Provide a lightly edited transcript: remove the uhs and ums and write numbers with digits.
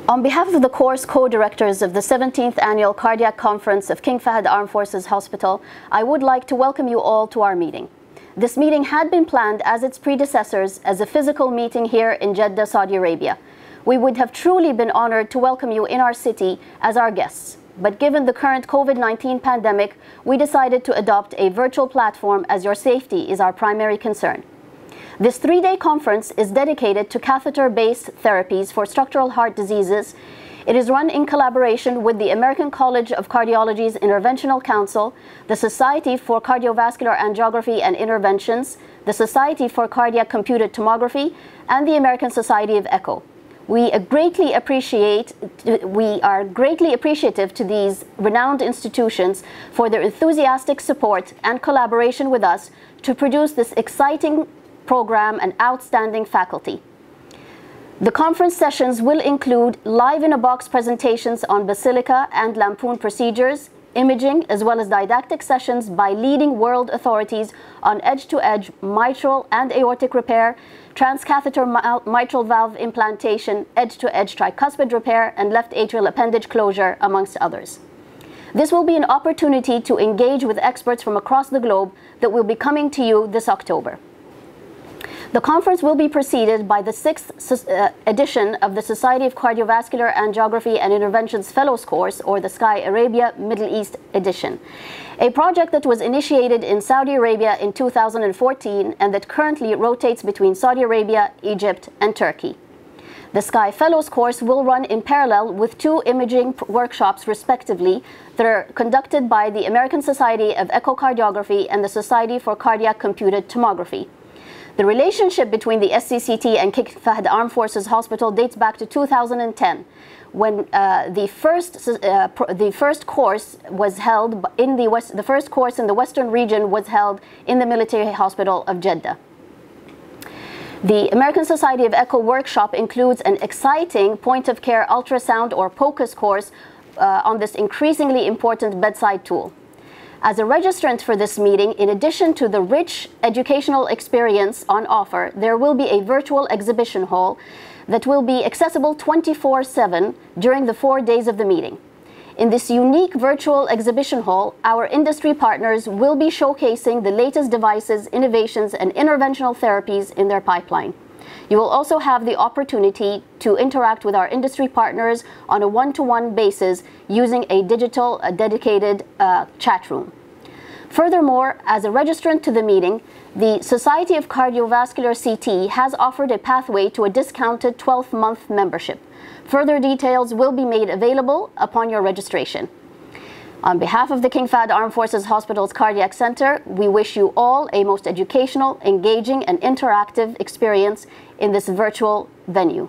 On behalf of the course co-directors of the 17th Annual Cardiac Conference of King Fahd Armed Forces Hospital, I would like to welcome you all to our meeting. This meeting had been planned as its predecessors as a physical meeting here in Jeddah, Saudi Arabia. We would have truly been honored to welcome you in our city as our guests. But given the current COVID-19 pandemic, we decided to adopt a virtual platform as your safety is our primary concern. This three-day conference is dedicated to catheter-based therapies for structural heart diseases. It is run in collaboration with the American College of Cardiology's Interventional Council, the Society for Cardiovascular Angiography and Interventions, the Society for Cardiac Computed Tomography, and the American Society of Echo. We are greatly appreciative to these renowned institutions for their enthusiastic support and collaboration with us to produce this exciting program and outstanding faculty. The conference sessions will include live-in-a-box presentations on basilica and lampoon procedures, imaging, as well as didactic sessions by leading world authorities on edge-to-edge mitral and aortic repair, transcatheter mitral valve implantation, edge-to-edge tricuspid repair, and left atrial appendage closure, amongst others. This will be an opportunity to engage with experts from across the globe that will be coming to you this October. The conference will be preceded by the 6th edition of the Society of Cardiovascular Angiography and Interventions Fellows Course, or the Sky Arabia Middle East Edition, a project that was initiated in Saudi Arabia in 2014 and that currently rotates between Saudi Arabia, Egypt, and Turkey. The Sky Fellows course will run in parallel with 2 imaging workshops respectively that are conducted by the American Society of Echocardiography and the Society for Cardiac Computed Tomography. The relationship between the SCCT and King Fahd Armed Forces Hospital dates back to 2010, when the first course was held in the first course in the Western region was held in the military hospital of Jeddah. The American Society of Echo workshop includes an exciting point-of-care ultrasound or POCUS course on this increasingly important bedside tool. As a registrant for this meeting, in addition to the rich educational experience on offer, there will be a virtual exhibition hall that will be accessible 24/7 during the 4 days of the meeting. In this unique virtual exhibition hall, our industry partners will be showcasing the latest devices, innovations, and interventional therapies in their pipeline. You will also have the opportunity to interact with our industry partners on a one-to-one basis using a dedicated chat room. Furthermore, as a registrant to the meeting, the Society of Cardiovascular CT has offered a pathway to a discounted 12-month membership. Further details will be made available upon your registration. On behalf of the King Fahd Armed Forces Hospital's Cardiac Center, we wish you all a most educational, engaging, and interactive experience in this virtual venue.